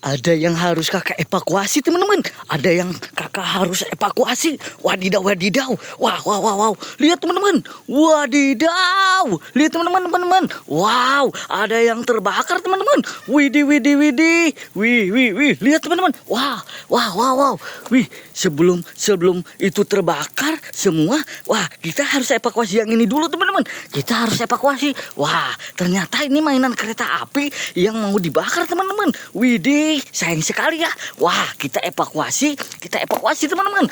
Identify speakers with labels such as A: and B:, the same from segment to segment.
A: Ada yang harus kakak evakuasi teman-teman. Ada yang kakak harus evakuasi. Wadidaw, wadidaw. Wah, wah, wah, wow. Lihat teman-teman. Wadidaw. Lihat teman-teman. Wow, ada yang terbakar teman-teman. Widih, widih, widih. Wih, wih, wih. Lihat teman-teman. Wah, wah, wah, wow. Wih, sebelum itu terbakar semua. Wah, kita harus evakuasi yang ini dulu teman-teman. Kita harus evakuasi. Wah, ternyata ini mainan kereta api yang mau dibakar teman-teman. Widih, sayang sekali ya. Wah, kita evakuasi teman-teman.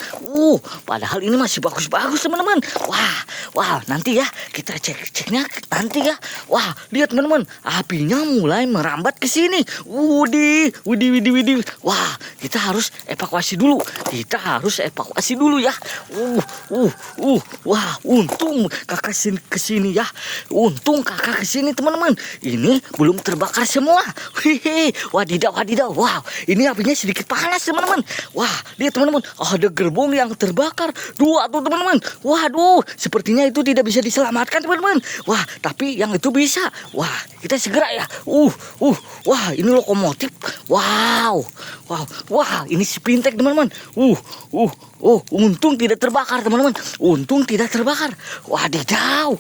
A: Padahal ini masih bagus-bagus teman-teman. Wah, nanti ya kita ceknya nanti ya. Wah, lihat teman-teman, apinya mulai merambat ke sini. Widih. Wah, kita harus evakuasi dulu. Ya. Wah, untung kakak kesini ya. Untung kakak kesini teman-teman. Ini belum terbakar semua. Wadidaw. Wow, ini apinya sedikit panas teman-teman. Wah, lihat teman-teman, ada gerbong yang terbakar. 2 tuh teman-teman. Waduh, sepertinya itu tidak bisa diselamatkan teman-teman. Wah, tapi yang itu bisa. Wah, kita segera ya. Wah, ini lokomotif. Wow, ini Spintek teman-teman. Untung tidak terbakar teman-teman. Wadidaw.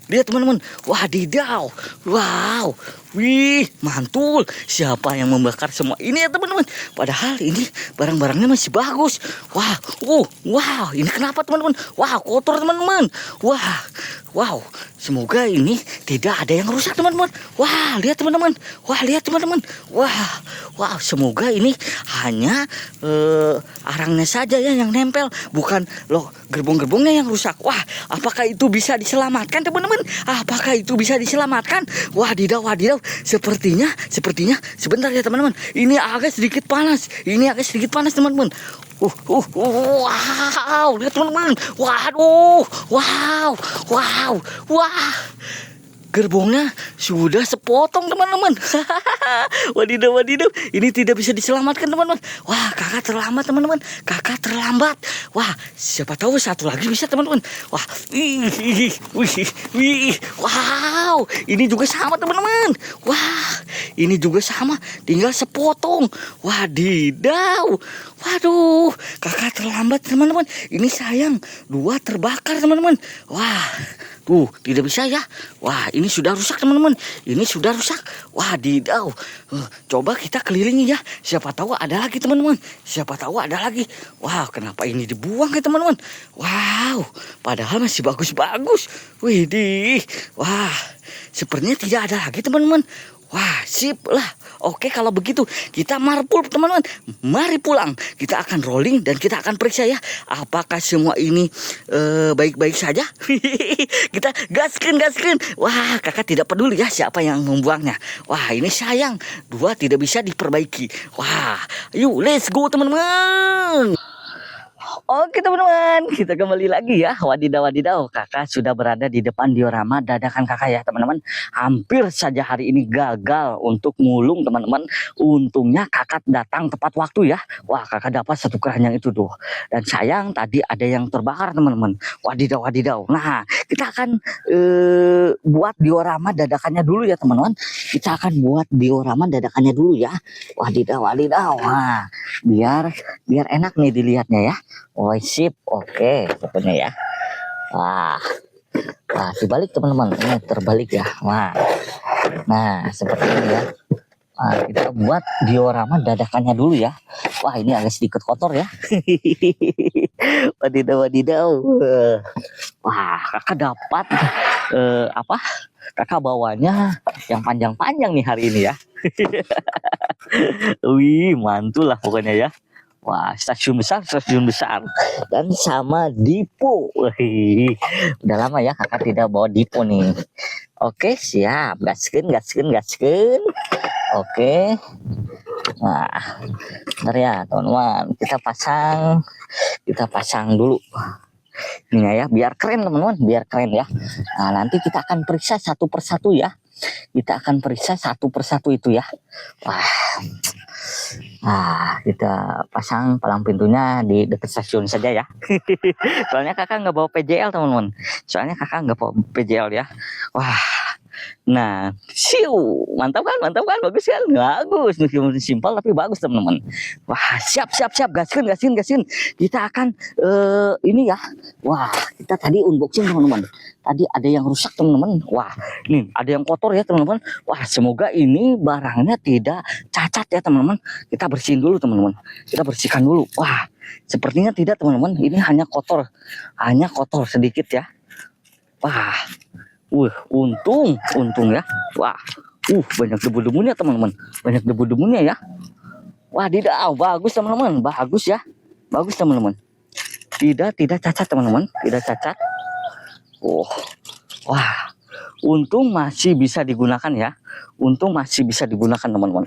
A: Lihat teman-teman. Wadidaw. Wow. Wih, mantul. Siapa yang membakar semua ini ya teman-teman? Padahal ini barang-barangnya masih bagus. Wah, ini kenapa teman-teman? Wah, kotor teman-teman. Wow. Semoga ini tidak ada yang rusak teman-teman. Wah, lihat teman-teman. Wah, semoga ini hanya arangnya saja ya yang nempel, bukan gerbong-gerbongnya yang rusak. Wah, apakah itu bisa diselamatkan teman-teman? Wadidaw. Sepertinya sebentar ya teman-teman. Ini agak sedikit panas teman-teman. Wow, lihat teman-teman. Waduh. Wow. Gerbongnya sudah sepotong teman-teman. Wadidaw. Ini tidak bisa diselamatkan teman-teman. Wah, kakak terlambat teman-teman. Wah, siapa tahu satu lagi bisa teman-teman. Wah, wow, ini juga sama teman-teman. Wah, ini juga sama, tinggal sepotong. Wadidaw. Waduh, kakak terlambat teman-teman. Ini sayang, 2 terbakar teman-teman. Wah, tuh tidak bisa ya. Wah, ini sudah rusak teman-teman. Wadidaw. Coba kita kelilingi ya. Siapa tahu ada lagi teman-teman. Wah, kenapa ini dibuang ya teman-teman? Wow, padahal masih bagus-bagus. Widih. Wah, sepertinya tidak ada lagi teman-teman. Wah, sip lah. Oke, kalau begitu kita marpul teman-teman. Mari pulang. Kita akan rolling dan kita akan periksa ya. Apakah semua ini baik-baik saja? Kita gaskan. Wah, kakak tidak peduli ya siapa yang membuangnya. Wah, ini sayang. 2 tidak bisa diperbaiki. Wah, yuk let's go teman-teman. Oke teman-teman, kita kembali lagi ya. Wadidaw, kakak sudah berada di depan diorama dadakan kakak ya teman-teman. Hampir saja hari ini gagal untuk mulung teman-teman. Untungnya kakak datang tepat waktu ya. Wah, kakak dapat 1 keranjang itu tuh. Dan sayang tadi ada yang terbakar teman-teman. Wadidaw. Nah, kita akan buat diorama dadakannya dulu ya teman-teman. Wadidaw. Wah, biar enak nih dilihatnya ya. Oh, sip. Oke, pokoknya ya. Wah, dibalik teman-teman. Ini terbalik ya. Wah. Nah, seperti ini ya. Wah, kita buat diorama dadakannya dulu ya. Wah, ini agak sedikit kotor ya. Wadidaw. Wah, kakak dapat kakak bawanya yang panjang-panjang nih hari ini ya. Wih, mantul lah pokoknya ya. Wah, stasiun besar dan sama Dipo. Wih, udah lama ya kakak tidak bawa Dipo nih. Oke, siap. Gaskeun. Oke. Nah, bentar ya teman-teman. Kita pasang dulu. Ini ya, biar keren teman-teman, ya. Nah, nanti kita akan periksa satu persatu ya. Itu ya. Wah. Kita pasang palang pintunya di dekat stasiun saja ya. Soalnya kakak nggak bawa PJL teman-teman. Ya. Wah, Nah, siu, mantap kan, bagus kan, bagus. Meskipun simpel tapi bagus teman-teman. Wah, siap, gaskin, kita akan ini ya. Wah, kita tadi unboxing teman-teman. Tadi ada yang rusak teman-teman. Wah, ini ada yang kotor ya teman-teman. Wah, semoga ini barangnya tidak cacat ya teman-teman. Kita bersihin dulu teman-teman. Kita bersihkan dulu. Wah, sepertinya tidak teman-teman. Ini hanya kotor sedikit ya. Wah, untung ya. Wah, banyak debu-debunya teman-teman. Banyak debu-debunya ya. Wah, tidak, bagus teman-teman. Bagus ya. Bagus teman-teman. Tidak cacat teman-teman. Tidak cacat. Wah, untung masih bisa digunakan ya. Untung masih bisa digunakan teman-teman.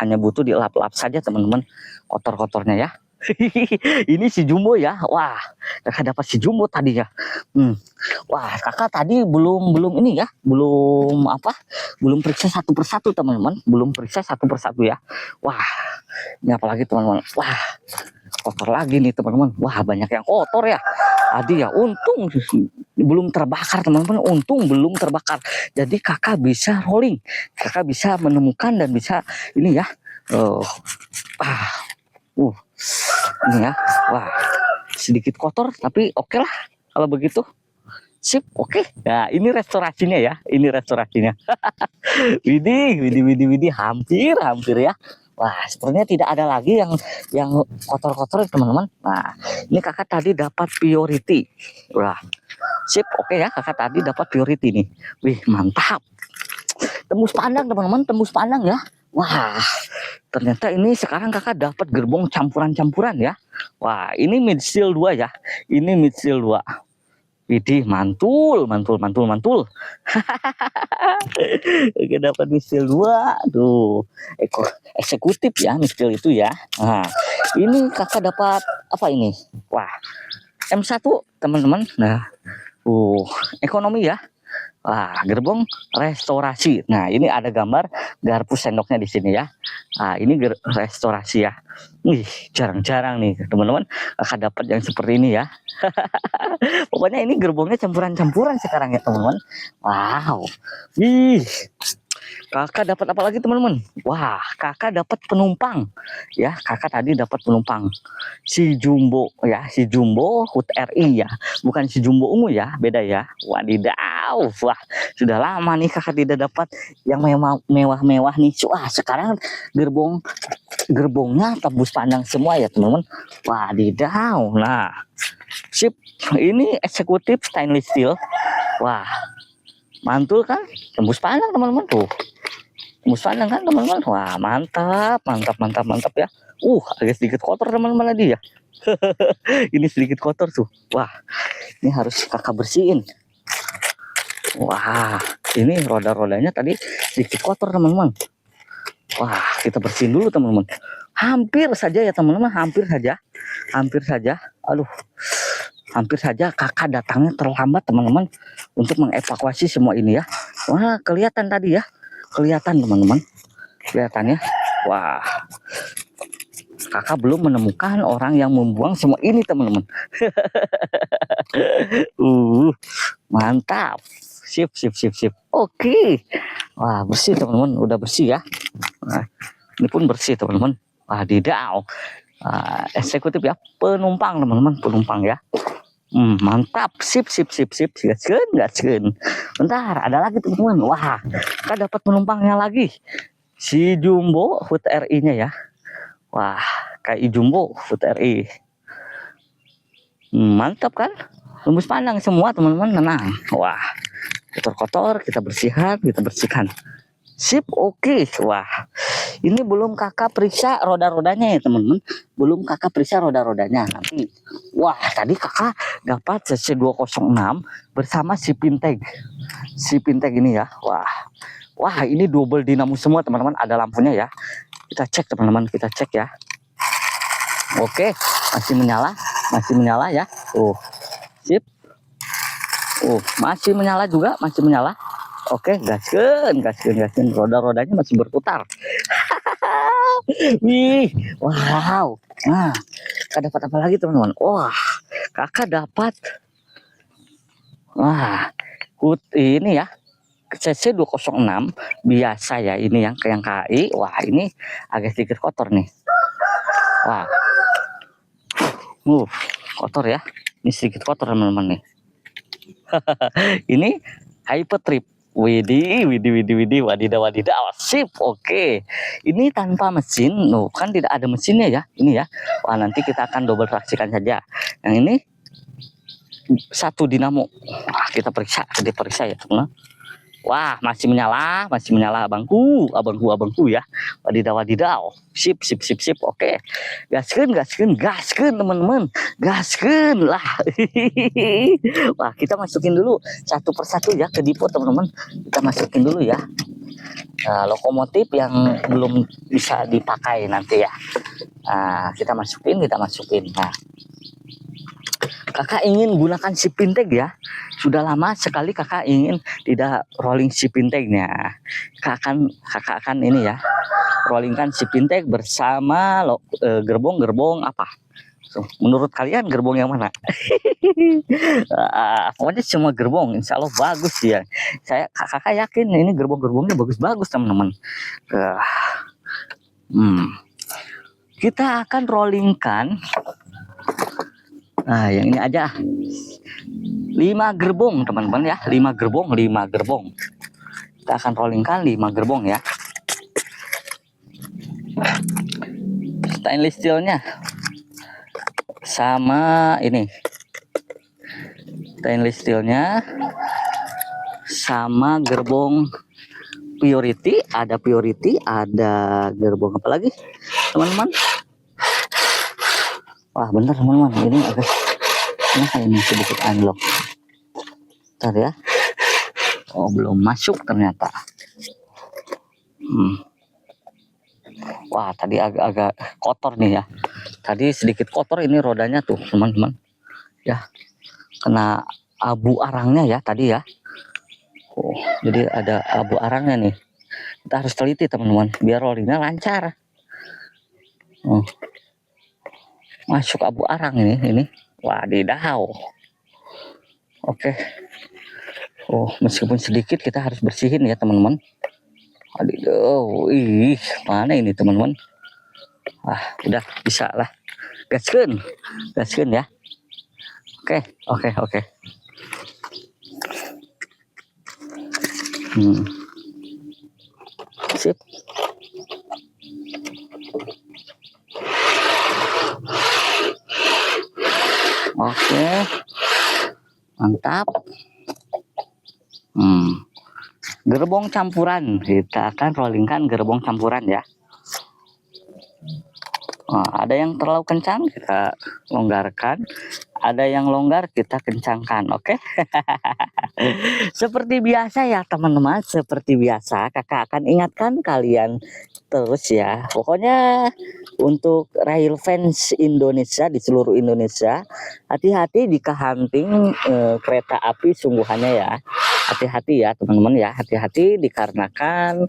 A: Hanya butuh dilap-lap saja teman-teman. Kotor-kotornya ya. Ini si Jumbo ya. Wah, kakak dapat si Jumbo tadi ya. Wah, kakak tadi belum ini ya, belum periksa satu persatu teman-teman, belum periksa satu persatu ya. Wah, ini apalagi teman-teman. Wah, kotor lagi nih teman-teman. Wah, banyak yang kotor ya. Tadi ya, untung belum terbakar teman-teman. Untung belum terbakar. Jadi kakak bisa rolling, kakak bisa menemukan dan bisa ini ya. Ini ya. Wah, sedikit kotor tapi oke lah kalau begitu. Sip, oke. Nah, ini restorasinya ya. Ini restorasinya. Widih, hampir ya. Wah, sepertinya tidak ada lagi yang kotor-kotor teman-teman. Nah, ini kakak tadi dapat priority. Wah, sip, oke ya. Kakak tadi dapat priority nih. Wih, mantap. Tembus pandang teman-teman, tembus pandang ya. Wah, ternyata ini sekarang kakak dapat gerbong campuran ya. Wah, ini mid seal 2 ya. Ini mid seal 2. Widih, mantul. Oke, dapat mid seal 2. Tuh, eksekutif ya mid seal itu ya. Nah, ini kakak dapat apa ini? Wah, M1 teman-teman. Nah, ekonomi ya. Wah, gerbong restorasi. Nah, ini ada gambar garpu sendoknya di sini ya. Nah, ini restorasi ya. Wih, jarang-jarang nih teman-teman kakak dapat yang seperti ini ya. Pokoknya ini gerbongnya campuran sekarang ya teman-teman. Wow. Wih. Kakak dapat apa lagi teman-teman? Wah, kakak dapat penumpang. Ya, kakak tadi dapat penumpang. Si Jumbo ya, si Jumbo HUT RI ya. Bukan si Jumbo ungu ya, beda ya. Wadidaw. Wah, sudah lama nih kakak tidak dapat yang mewah-mewah nih. Wah, sekarang gerbongnya tembus pandang semua ya teman-teman. Wadidaw. Nah, sip. Ini eksekutif stainless steel. Wah, mantul kan? Tembus pandang teman-teman tuh. Tembus pandang kan teman-teman. Wah, mantap ya. Agak sedikit kotor teman-teman tadi ya. Ini sedikit kotor tuh. Wah, ini harus kakak bersihin. Wah, ini roda-rodanya tadi sedikit kotor teman-teman. Wah, kita bersihin dulu teman-teman. Hampir saja ya teman-teman, hampir saja. Aduh, hampir saja kakak datangnya terlambat teman-teman untuk mengevakuasi semua ini ya. Wah, kelihatan tadi ya. Kelihatan teman-teman. Kelihatannya. Wah. Kakak belum menemukan orang yang membuang semua ini teman-teman. Mantap. Sip. Oke. Wah, bersih teman-teman, udah bersih ya. Nah, ini pun bersih teman-teman. Wadidaw. Eksekutif ya, penumpang teman-teman, penumpang ya. Mantap, sip, gaskeun. Bentar, ada lagi teman-teman. Wah, kita dapat penumpangnya lagi. Si Jumbo HUT RI-nya ya. Wah, KI Jumbo HUT RI. Mantap kan? Tembus pandang semua teman-teman, tenang. Wah, kotor-kotor kita bersihkan. Sip, oke. Wah, ini belum kakak periksa roda-rodanya ya teman-teman. Belum kakak periksa roda-rodanya nanti. Wah, tadi kakak dapat CC206 bersama si Pinteg. Si Pinteg ini ya. Wah, ini double dinamo semua teman-teman. Ada lampunya ya. Kita cek teman-teman, ya. Oke, masih menyala ya. Sip. Masih menyala juga, Oke, gaskeun. Roda-rodanya masih berputar. Wih, wow. Nah, kakak dapat apa lagi teman-teman? Wah, kakak dapat. Wah, HUT ini ya. CC 206 biasa ya, ini yang KI. Wah, ini agak sedikit kotor nih. Wah, kotor ya. Ini sedikit kotor teman-teman nih. Ini Hyper Trip. Widih, wadidaw, sip, oke. Ini tanpa mesin, kan tidak ada mesinnya ya, ini ya. Wah, nanti kita akan double traksikan saja. Yang ini satu dinamo. Wah, kita diperiksa ya teman. Wah, masih menyala abangku ya. Wadidaw, sip, oke. Gaskeun teman-teman, gaskeun lah. Wah, kita masukin dulu satu persatu ya ke depo teman-teman. Kita masukin dulu ya. Nah, lokomotif yang belum bisa dipakai nanti ya. Nah, kita masukin. Nah, kakak ingin gunakan si Pinteg ya. Sudah lama sekali kakak ingin tidak rolling si Pinteg-nya. Kakak akan ini ya, rollingkan si Pinteg bersama gerbong apa. So, menurut kalian gerbong yang mana? Pokoknya semua gerbong insya Allah bagus ya. Kakak yakin ini gerbong-gerbongnya bagus-bagus teman-teman. Kita akan rollingkan. Nah, yang ini aja 5 gerbong teman-teman ya, 5 gerbong. Kita akan rollingkan 5 gerbong ya. Stainless steelnya sama ini, stainless steelnya sama gerbong Purity, ada gerbong apa lagi teman-teman. Wah, bener teman-teman, ini agak kenapa ini sedikit unlock. Bentar ya. Oh, belum masuk ternyata. Wah, tadi agak kotor nih ya. Tadi sedikit kotor ini rodanya tuh teman-teman. Ya, kena abu arangnya ya tadi ya. Oh, jadi ada abu arangnya nih. Kita harus teliti teman-teman, biar rollingnya lancar. Masuk abu arang ini. Wadidaw. Oke. Oh, meskipun sedikit kita harus bersihin ya teman-teman. Wadidaw, mana ini teman-teman? Udah bisa lah. Gaskeun ya. Oke. Sip. Oke, mantap. Gerbong campuran, kita akan rollingkan gerbong campuran ya. Ada yang terlalu kencang, kita longgarkan. Ada yang longgar, kita kencangkan, oke? Seperti biasa ya teman-teman, seperti biasa kakak akan ingatkan kalian terus ya. Pokoknya untuk rail fans Indonesia di seluruh Indonesia, hati-hati jika hunting kereta api sungguhannya ya. Hati-hati ya teman-teman ya, hati-hati dikarenakan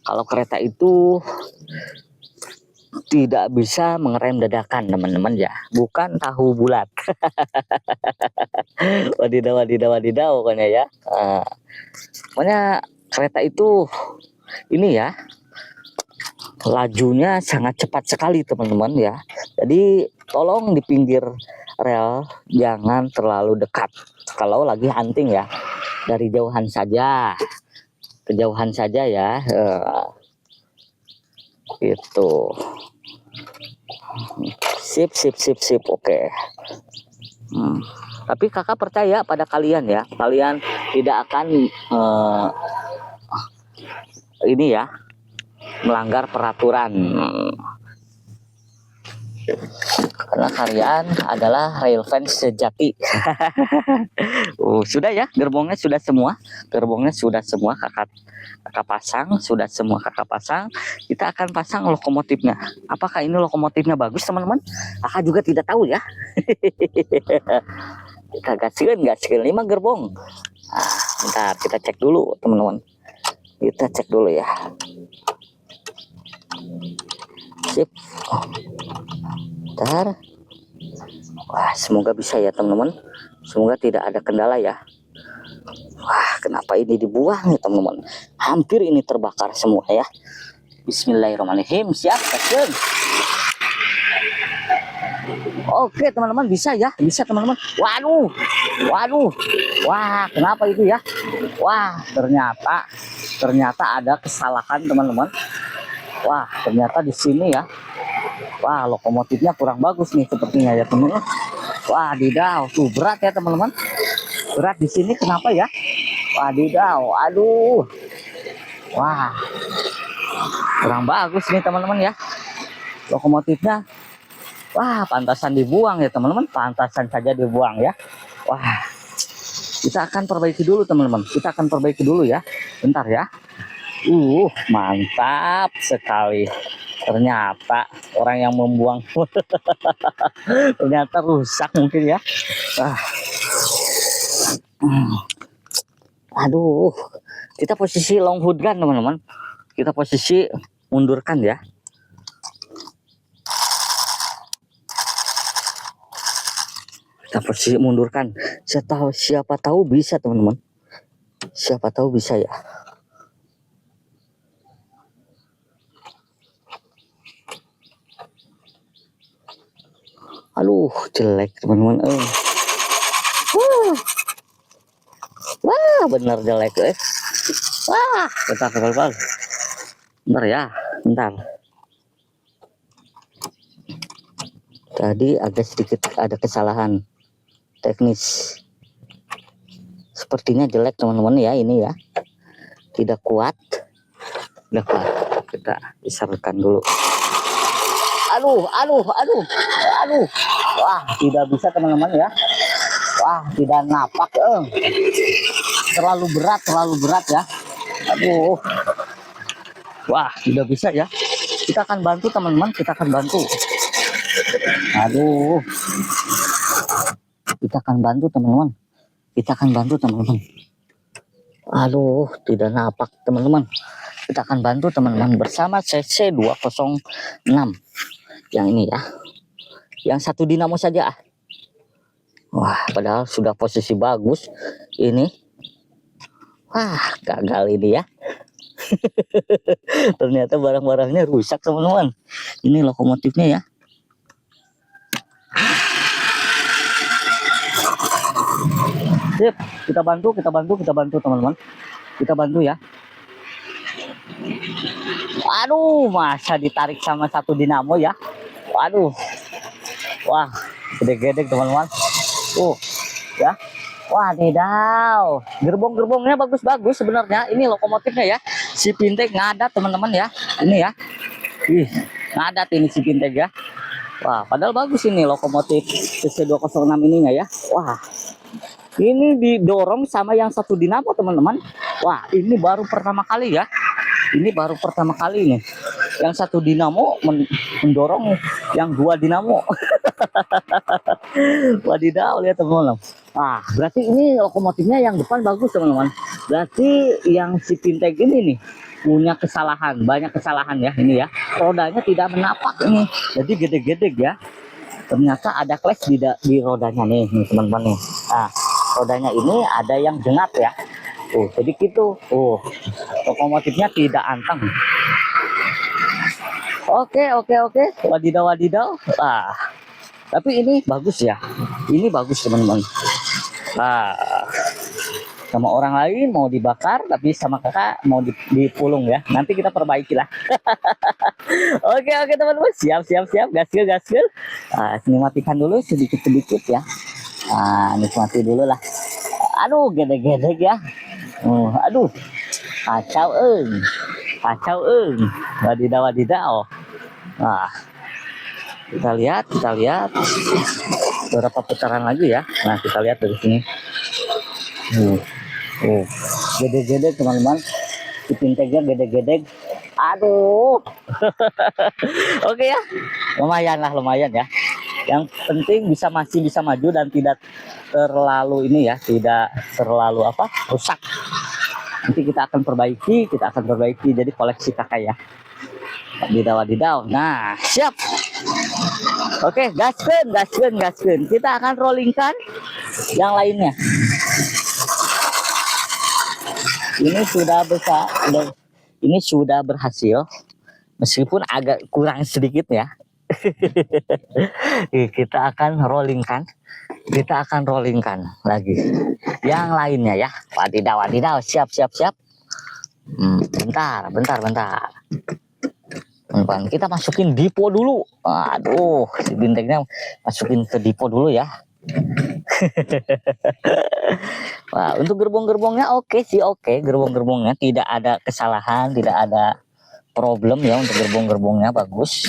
A: kalau kereta itu tidak bisa mengerem dadakan teman-teman ya, bukan tahu bulat. wadidaw pokoknya ya. Pokoknya kereta itu ini ya, lajunya sangat cepat sekali teman-teman ya. Jadi tolong di pinggir rel jangan terlalu dekat kalau lagi hunting ya, dari kejauhan saja ya. Itu sip oke. Tapi kakak percaya pada kalian ya, kalian tidak akan ini ya, melanggar peraturan. Karena kalian adalah rail fans sejati. Sudah ya, gerbongnya sudah semua kakak pasang, sudah semua kakak pasang. Kita akan pasang lokomotifnya. Apakah ini lokomotifnya bagus teman-teman? Kakak juga tidak tahu ya. Kita gaskeun 5 gerbong. Bentar, kita cek dulu teman-teman. Kita cek dulu ya. Sip. Bentar. Wah, semoga bisa ya teman-teman. Semoga tidak ada kendala ya. kenapa ini dibuang ya teman-teman? Hampir ini terbakar semua ya. Bismillahirrahmanirrahim. Siap, gaskeun. Oke teman-teman, bisa ya, bisa teman-teman. Waduh, waduh, wah kenapa itu ya? Wah ternyata ada kesalahan teman-teman. Wah ternyata di sini ya. Wah lokomotifnya kurang bagus nih sepertinya ya teman-teman. Wadidaw, tuh berat ya teman-teman. Berat di sini kenapa ya? Wadidaw, aduh. Wah kurang bagus nih teman-teman ya. Lokomotifnya. Wah, pantasan dibuang ya teman-teman, pantasan saja dibuang ya. Wah, kita akan perbaiki dulu teman-teman, kita akan perbaiki dulu ya. Bentar ya. Mantap sekali. Ternyata orang yang membuang ternyata rusak mungkin ya. Aduh, kita posisi long hood kan teman-teman. Kita posisi mundurkan ya. Kita posisi mundurkan. Siapa tahu bisa teman-teman. Siapa tahu bisa ya. Aduh, jelek teman-teman. Wah, benar jelek. Wah, bentar. Bentar ya, bentar. Tadi agak sedikit ada kesalahan teknis. Sepertinya jelek teman-teman ya ini ya. Tidak kuat. Udah kuat. Kita besarkan dulu. Aduh. Wah, tidak bisa teman-teman ya. Wah, tidak napak. Terlalu berat ya. Aduh. Wah, tidak bisa ya. Kita akan bantu teman-teman, kita akan bantu. Aduh. Kita akan bantu teman-teman. Aduh, tidak napak teman-teman. Kita akan bantu teman-teman bersama CC 206 yang ini ya. Yang satu dinamo saja. Wah, padahal sudah posisi bagus ini. Wah, gagal ini ya. Ternyata barang-barangnya rusak teman-teman. Ini lokomotifnya ya. Sip, kita bantu teman-teman. Kita bantu ya. Aduh, masa ditarik sama satu dinamo ya. Waduh. Wah, gede-gede teman-teman. Ya. Wadidaw. Gerbong-gerbongnya bagus-bagus sebenarnya. Ini lokomotifnya ya. Si Pintek ngadat teman-teman ya. Ini ya. Ngadat ini si Pintek ya. Wah, padahal bagus ini lokomotif CC206 ininya ya. Wah. Ini didorong sama yang satu dinamo teman-teman. Wah, ini baru pertama kali ya. Ini baru pertama kali nih. Yang satu dinamo mendorong yang dua dinamo. Wadidaw, lihat teman-teman. Berarti ini lokomotifnya yang depan bagus teman-teman. Berarti yang si Pintek ini nih punya kesalahan, banyak kesalahan ya ini ya. Rodanya tidak menapak ini. Jadi gede-gede ya. Ternyata ada clash di rodanya nih teman-teman nih. Rodanya ini ada yang jengat ya. Jadi gitu. Lokomotifnya tidak anteng. Oke. Wadidaw. Tapi ini bagus ya. Ini bagus teman-teman. Sama orang lain mau dibakar, tapi sama kakak mau dipulung ya. Nanti kita perbaiki lah. Oke teman-teman. Siap. Gaskil. Nikmatikan dulu sedikit ya. Nikmati dulu lah. Aduh, gede-gede ya. Aduh. Kacau. Wadidaw. Kita lihat beberapa putaran lagi ya. Nah, kita lihat dari sini. Gede-gede teman-teman. Si Pinteknya gede-gede. Aduh. Oke ya. Lumayan ya. Yang penting masih bisa maju dan tidak terlalu ini ya, tidak terlalu rusak. Nanti kita akan perbaiki jadi koleksi kakak ya. Wadidaw. Nah, siap. Oke, gaskeun. Kita akan rollingkan yang lainnya. Ini sudah besar, ini sudah berhasil, meskipun agak kurang sedikit ya. Kita akan rollingkan, lagi yang lainnya ya. Wadidaw, wadidaw, siap. Bentar. Teman-teman, kita masukin dipo dulu. Aduh, si bintangnya masukin ke dipo dulu ya. Wah, untuk gerbong-gerbongnya oke sih, gerbong-gerbongnya tidak ada kesalahan, tidak ada problem ya. Untuk gerbong-gerbongnya bagus.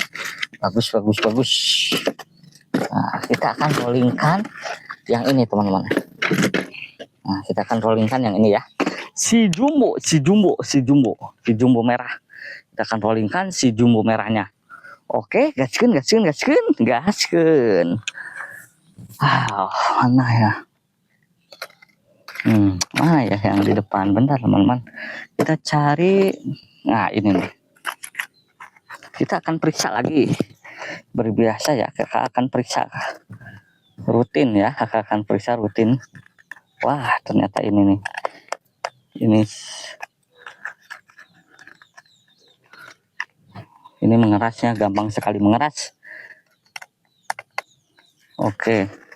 A: Nah, kita akan rollingkan yang ini teman-teman. Nah, kita akan rollingkan yang ini ya, si jumbo merah. Kita akan rollingkan si jumbo merahnya. Oke, gaskeun. Mana ya? Mana ya yang di depan? Bentar teman-teman, kita cari. Nah, ini nih. Kita akan periksa lagi. Berbiasa ya, kakak akan periksa rutin ya, Wah, ternyata ini nih. Ini mengerasnya gampang sekali mengeras. Oke.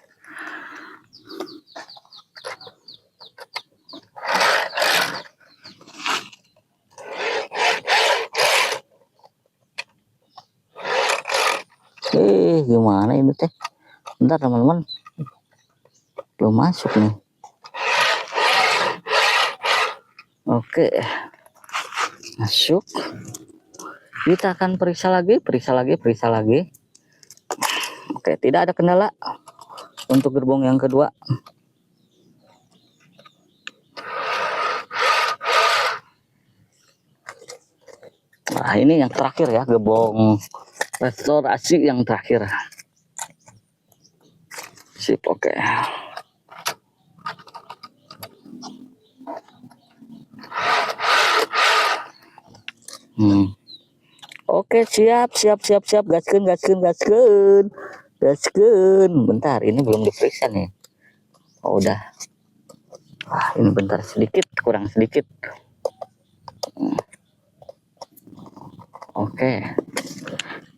A: Gimana ini teh? Bentar teman-teman, belum masuk nih. Oke, masuk. Kita akan periksa lagi. Oke, tidak ada kendala untuk gerbong yang kedua. Nah, ini yang terakhir ya, gerbong restorasi yang terakhir. Sip, oke. Oke, siap. Gaskeun. Bentar, ini belum diperiksa nih. Oh, udah. Wah, ini bentar, kurang sedikit. Oke.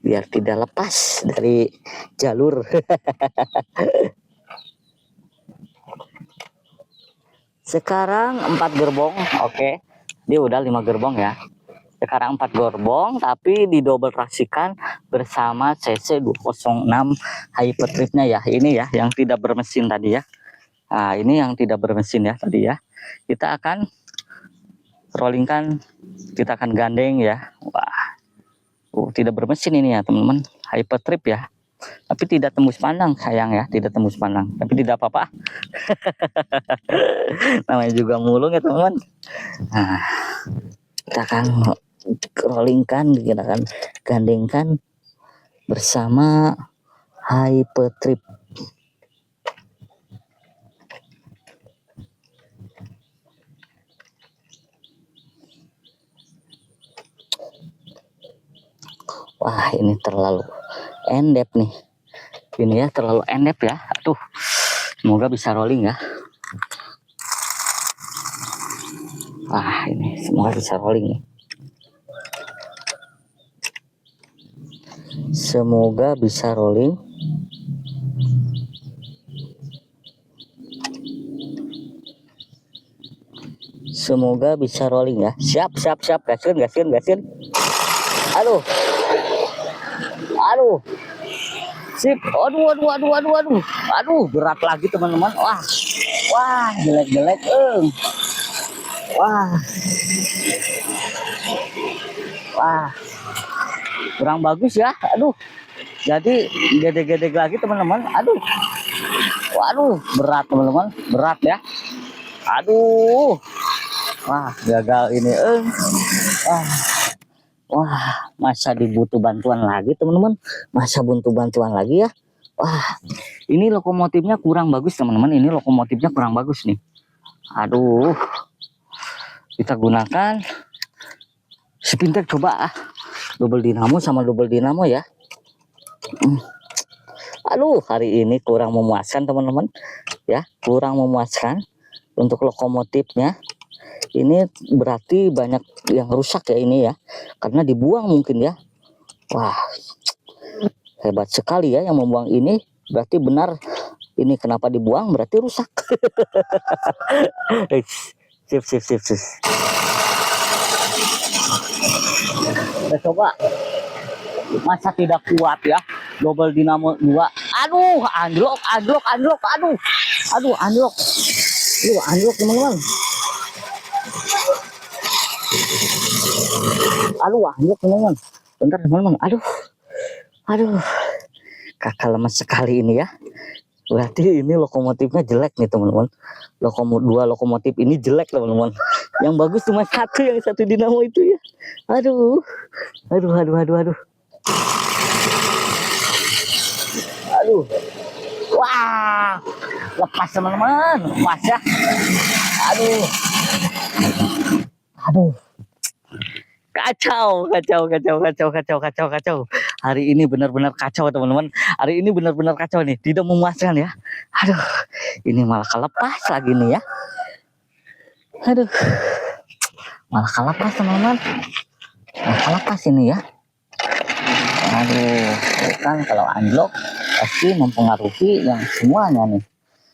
A: Biar tidak lepas dari jalur. Sekarang 4 gerbong, oke. Dia udah 5 gerbong ya. Sekarang 4 gerbong, tapi didouble traksikan bersama CC206 Hypertripnya ya. Ini ya yang tidak bermesin tadi ya. Nah, ini yang tidak bermesin ya tadi ya. Kita akan rollingkan, kita akan gandeng ya. Wah, tidak bermesin ini ya teman-teman, Hypertrip ya. Tapi tidak tembus pandang, sayang ya, tidak tembus pandang. Tapi tidak apa-apa. Namanya juga mulung ya teman-teman. Nah, kita akan rollingkan, kita akan gandengkan bersama Hypertrip. Wah, ini terlalu endep nih. Ini ya terlalu endep ya. Aduh, semoga bisa rolling ya. Wah, ini semoga bisa rolling nih. Semoga bisa rolling. Semoga bisa rolling ya. Siap. Gaskeun. Aduh. Sip. Aduh, berat lagi teman-teman. Wah, jelek. Wah. Kurang bagus ya. Aduh. Jadi gede-gede lagi teman-teman. Waduh, berat teman-teman. Berat ya. Aduh. Wah, gagal ini. Wah, masa dibutuh bantuan lagi teman-teman. Ya. Wah, ini lokomotifnya kurang bagus teman-teman. Nih. Aduh. Kita gunakan Spintek, coba double dinamo ya. Aduh, hari ini kurang memuaskan teman-teman ya, kurang memuaskan untuk lokomotifnya. Ini berarti banyak yang rusak ya ini ya, karena dibuang mungkin ya. Wah, hebat sekali ya yang membuang ini. Berarti benar ini kenapa dibuang, berarti rusak. Sip, sip, sip, sip. Kita coba. Masa tidak kuat ya, double dinamo 2. Aduh, anjlok, anjlok, anjlok, aduh. Aduh, anjlok. Aduh, anjlok teman-teman. Aduh, anjlok teman-teman. Bentar teman-teman. Aduh. Aduh. Kakak lemas sekali ini ya. Berarti ini lokomotifnya jelek nih teman-teman. Dua lokomotif ini jelek teman-teman. Yang bagus cuma satu, yang satu dinamo itu ya. Aduh. Aduh, aduh, aduh, aduh. Aduh. Wah. Lepas teman-teman. Lepas ya. Aduh. Aduh. Kacau, kacau, kacau, kacau, kacau, kacau, kacau. Hari ini benar-benar kacau teman-teman. Hari ini benar-benar kacau nih, tidak memuaskan ya. Aduh, ini malah kelepas lagi nih ya. Aduh, malah kelepas teman-teman. Malah kelepas ini ya. Aduh, kan kalau anjlok pasti mempengaruhi yang semuanya nih.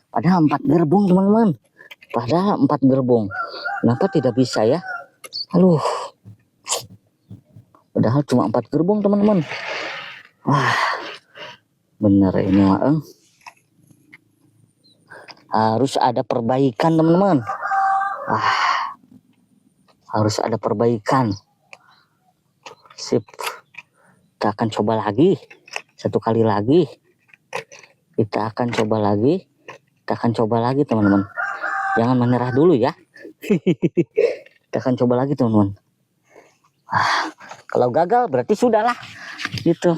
A: Padahal 4 gerbong teman-teman. Padahal 4 gerbong. Kenapa tidak bisa ya? Aduh. Padahal cuma 4 gerbong teman-teman. Wah, bener ini mah. Harus ada perbaikan teman-teman. Wah, harus ada perbaikan. Sip. Kita akan coba lagi. 1 kali lagi. Kita akan coba lagi. Kita akan coba lagi teman-teman. Jangan menyerah dulu ya. Kita akan coba lagi teman-teman. Kalau gagal berarti sudahlah gitu.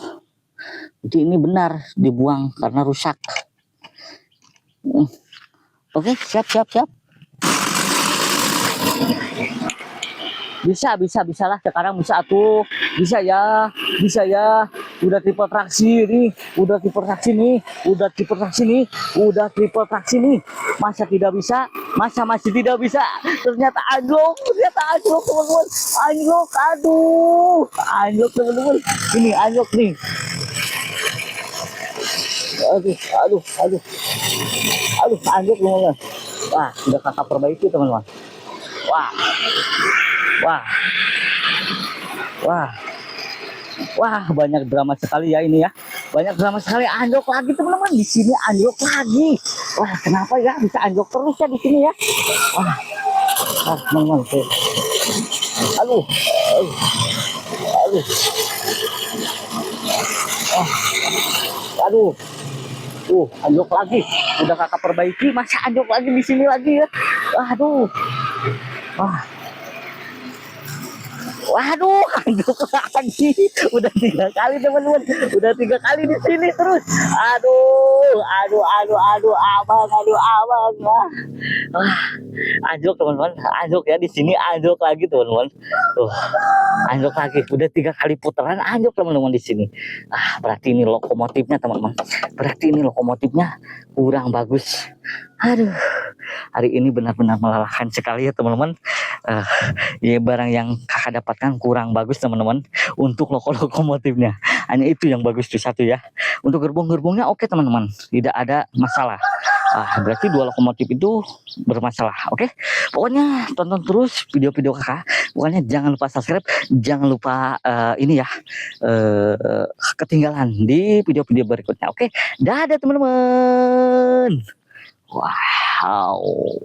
A: Jadi ini benar dibuang karena rusak. Oke, siap, siap, siap. Bisa lah sekarang bisa tuh. Bisa ya. Udah triple traksi nih, udah triple traksi nih, udah triple traksi nih, udah triple traksi nih. Masa tidak bisa? Masa masih tidak bisa? Ternyata anjlok, teman-teman. Anjlok, aduh. Anjlok teman-teman. Ini anjlok nih. Aduh, anjlok teman-teman. Wah, udah kakak perbaiki teman-teman. Wah, banyak drama sekali ya ini ya. Banyak drama sekali, anjlok lagi teman-teman. Di sini anjlok lagi. Wah, kenapa ya bisa anjlok terus ya di sini ya? Wah, teman-teman. Aduh. Aduh. Anjlok lagi. Udah kakak perbaiki, masih anjlok lagi di sini lagi ya. Waduh. Waduh, anjlok lagi. Udah 3 kali teman-teman. Udah 3 kali di sini terus. Aduh, abang. Anjlok teman-teman. Anjlok ya di sini, anjlok lagi teman-teman. Anjlok lagi. Udah 3 kali putaran anjlok teman-teman di sini. Berarti ini lokomotifnya teman-teman. Berarti ini lokomotifnya kurang bagus. Aduh, hari ini benar-benar melelahkan sekali ya teman-teman. Ya barang yang kakak dapatkan kurang bagus teman-teman. Untuk lokomotifnya hanya itu yang bagus tuh satu ya. Untuk gerbong-gerbongnya oke teman-teman, tidak ada masalah. Berarti 2 lokomotif itu bermasalah. Oke, pokoknya tonton terus video-video kakak. Pokoknya jangan lupa subscribe, jangan lupa ini ya, ketinggalan di video-video berikutnya. Oke, dadah teman-teman. Wow.